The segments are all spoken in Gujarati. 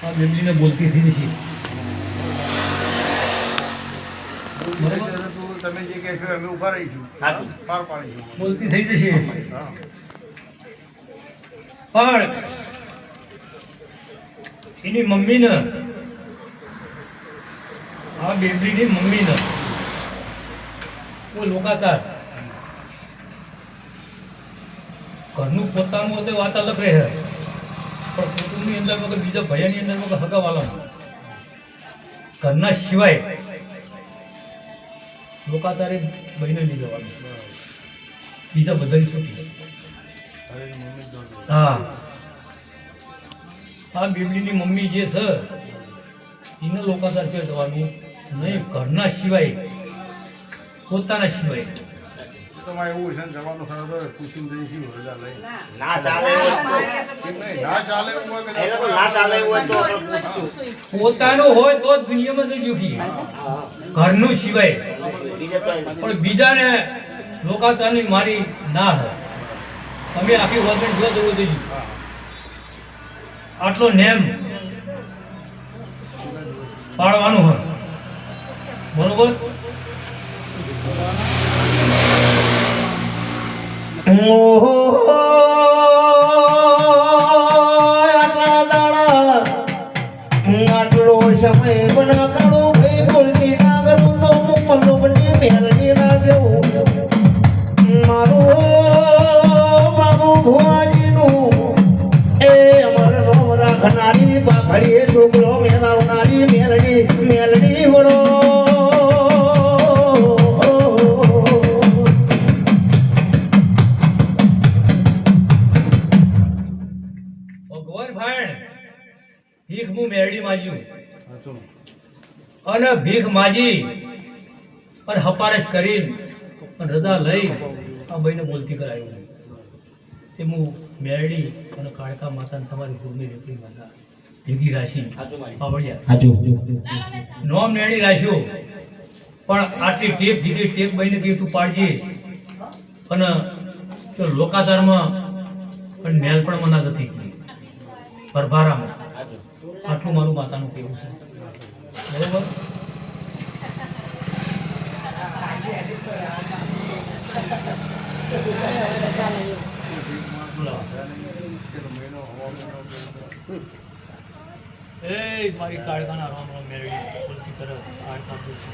આ બેબલીને બોલતી થઈ જશે. તમે જે કહેશો અમે ઉભા રહીશું, પાર પાડીશું. બોલતી થઈ જશે. પણ એની મમ્મીને, આ બેબલીની મમ્મીને કોઈ લોકાચાર ઘરનું પોતાનું હોય તો વાત અલગ રહે, પણ કુટુંબની અંદર કે બીજા ભયાની અંદર કે હગાવાલાનું ઘરના સિવાય લોકાચારે બહેને નહીં જવાનું, બીજા બધાની છૂટી. હા, આ બેબલીની મમ્મી જે છે એને લોકાચાર છે જવાનું નહીં, ઘરના સિવાય પોતાના સિવાય. તમારે એવું છે જવાનું ખરો તો પૂછીને જઈશું રજા લઈ. ના ચાલે એવું ના ચાલે એવું હોય એ લોકો ના ચાલે એવું હોય તો આપણે પૂછશું. પોતાનું હોય તો જ દુનિયામાં જઈ જોખી, ઘરનું સિવાય. બીજે કોઈ નહીં. પણ બીજાને લોકાચારની મારી ના હોય. અમે આખી વર્ગણ જો જવું જોઈએ, આટલો નેમ પાડવાનું હોય, બરોબર. આટલા દાડા આટલો સમય બના કાઢો કઈ બોલતી ના કરું તો મોકલો બની મેલડી ના દેવું મારું બાબુ ભુવાજીનું એ અમર નોમ રાખનારી પાઘડીએ છોકરો મેળવનારી મેલડી મેલડી વડો ભીખ હું મેરડી માજ્યું અને ભીખ માજી અને હપારશ કરી અને રજા લઈ આ ભાઈને બોલતી કરાયું તે હું મેરડી અને કાળકા માતાને તમારી ભૂમિ રેતી માતા ભેગી રાશિ પાવડિયા નોમ મેરડી રાખ્યો. પણ આટલી ટેપ દીધી, ટેપ ભાઈને કીધું તું પાડજે અને જો લોકાચારમાં પણ મેલ પણ મના નથી ભરભારામાં. આટલું મારું માતાનું કહેવું છે, બરોબર. એ મારી કાળકાના રામ રામ મેળવી બોલતી તરફ કાળકા બોલતી.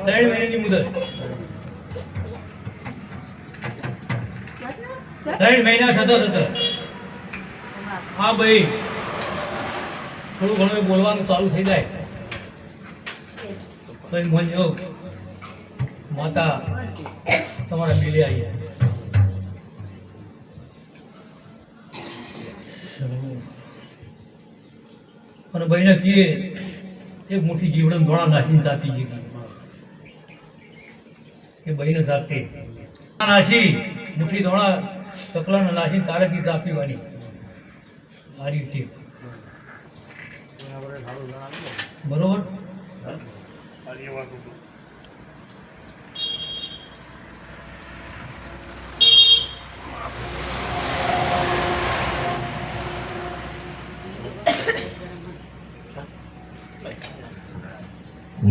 ત્રણ મહિનાની મુદત, 3 મહિના થતા હા ભાઈ થોડું ઘણું બોલવાનું ચાલુ થઈ જાય તો મન માતા તમારા બિલે આવી જાય. અને ભાઈને કીએ એક મોટી જીવડન ઘોડા નાસીને ચાપી જઈ એ ભાઈને જાતે નાસી મુઠ્ઠી ધોળા ચકલાને નાસીને તારકી ચાપીવાની મારી ટીપ, બરોબર.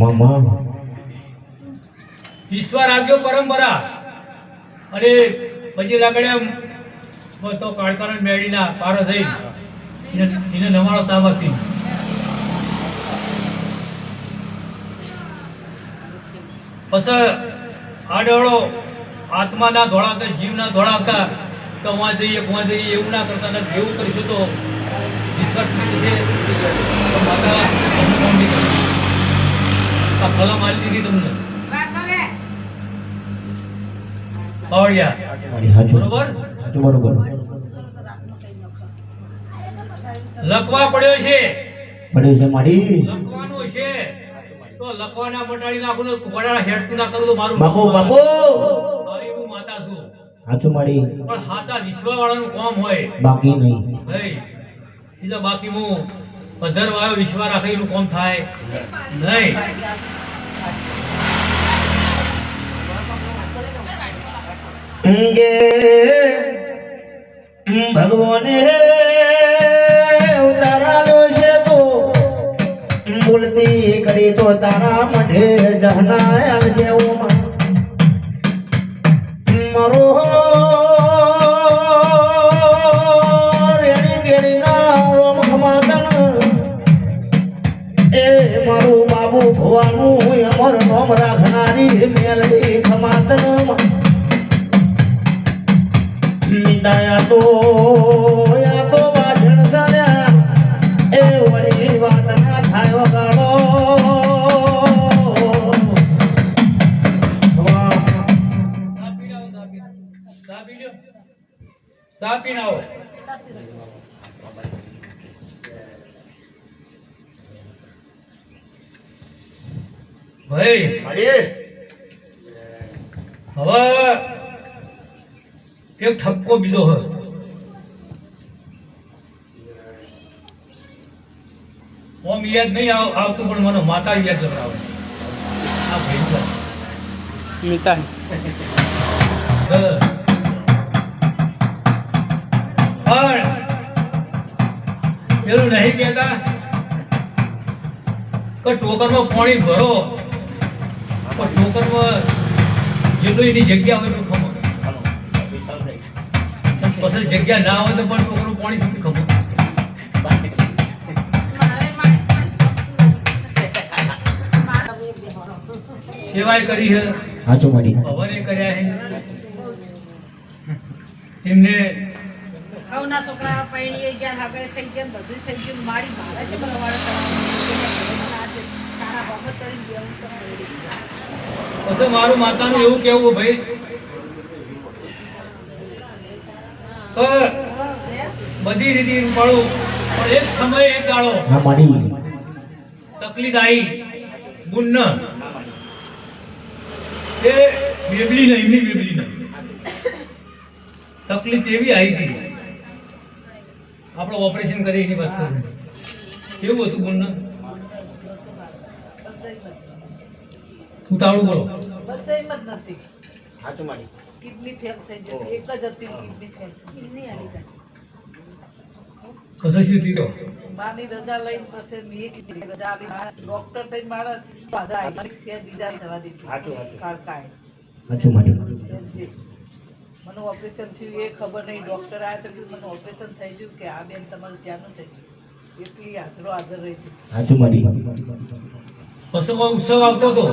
મામા ઈશ્વર રાખજો પરંપરા. અને પછી લાગડ્યા તો કાળકાના મેળીના પાર થઈ એને નવાળો તાબ આપી. પછી આડોળો આત્માના ધોળાવતા જીવના ધોળાવતા કે વાં જઈએ એવું ના કરતા નથી. એવું કરીશું તો માતા ફલા મારી દીધી તમને પાવડિયા, બરોબર. લખવા પડ્યો છે મારી લખવાનું છે તો લખવાના મટાડી નાખું, ઘોડા હેડતું ના કરું તો મારું બાપુ મારી હું માતા છું. સાચું માડી પણ હાથા વિશ્વા વાળાનું કામ હોય બાકી નહીં ભાઈ બીજા બાકી હું પધરવાયો વિશ્વા રાખે એનું કામ થાય નહીં. કે ભગવાને ઉતારાયો છે તો બોલતી કરી તો તારા મઢે જહના આવશે ઓમાં મારો રેડી કેડીના રોમ ખમાતન એ મારું બાબુ ભવાનું અમર નોમ રાખનારી મેલડી ખમાતન મિટાયા તો વાજણ સાર્યા એ વળી વાત ના થાય વગાડો ચા પીને આવો. ભાઈ માડી હવે એક ઠપકો બીજો હોય ઓમ યાદ નહીં આવતું પણ મને માતા યાદ કરાવે આ ભાઈ મિતા પણ પેલું નહીં કહેતા કે ટોકરમાં પાણી ભરો પણ ટોકરમાં જેટલું એની જગ્યા હોય એટલું ખમો પછી જગ્યા ના હોય તો પણ ટોકરનું પાણી સુધી ખમો સેવાય કરી છે સાચું માડી ભવને કર્યા છે એમને હવના છોકરા પૈણીએ જ્યાં હવે થઈ જાય બધું થઈ ગયું મારી મારા જ બરવાડ તારા બાબત ચડી દેવું છે પછી મારું માતાનું એવું કેવું ભાઈ કે બધી રીતે મળું પણ એક સમય એક દાડો હા માડી તકલીફ આવી ગુણ એ બેબલી ને એમની બેબલી ને તકલીફ એવી આવી હતી આપણે ઓપરેશન કરી એની વાત કરું કેવું હતું ગુણ ઉતાવળું બોલો બચ્ચા એમ જ નથી સાચું માડી કિડની ફેલ થઈ જતી એક જ હતી કિડની ફેલ કિડની આવી ગઈ પછી શું થયું માની રજા લઈને પછી મેં કીધી રજા આવી ડોક્ટર થઈને મારા પાછા આવી મારી સેજ બીજા થવા દીધી સાચું સાચું કાળકાએ સાચું માડી સેજજી. મને ઓપરેશન થયું એ ખબર નહીં ડોક્ટર આવ્યા તો કીધું મને ઓપરેશન થઈ ગયું કે આ બેન તમારું ત્યાંનું થઈ ગયું એટલી હાજર રહી હતી સાચું માડી પછી કોઈ ઉત્સવ આવતો હતો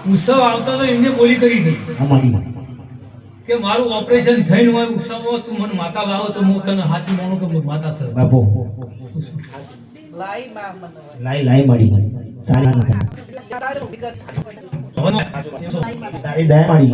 ઉત્સવ આવતો તો એમને બોલી કરી હતી હા માડી કે મારું ઓપરેશન થઈને હોય ઉત્સવમાં તું મને માતા લાવો તો હું તને સાચું માનું કે હું માતા સર બાપુ લાઈ માં મને હોય. લાઈ માડી તારી તારું વિગત તારી દયા માડી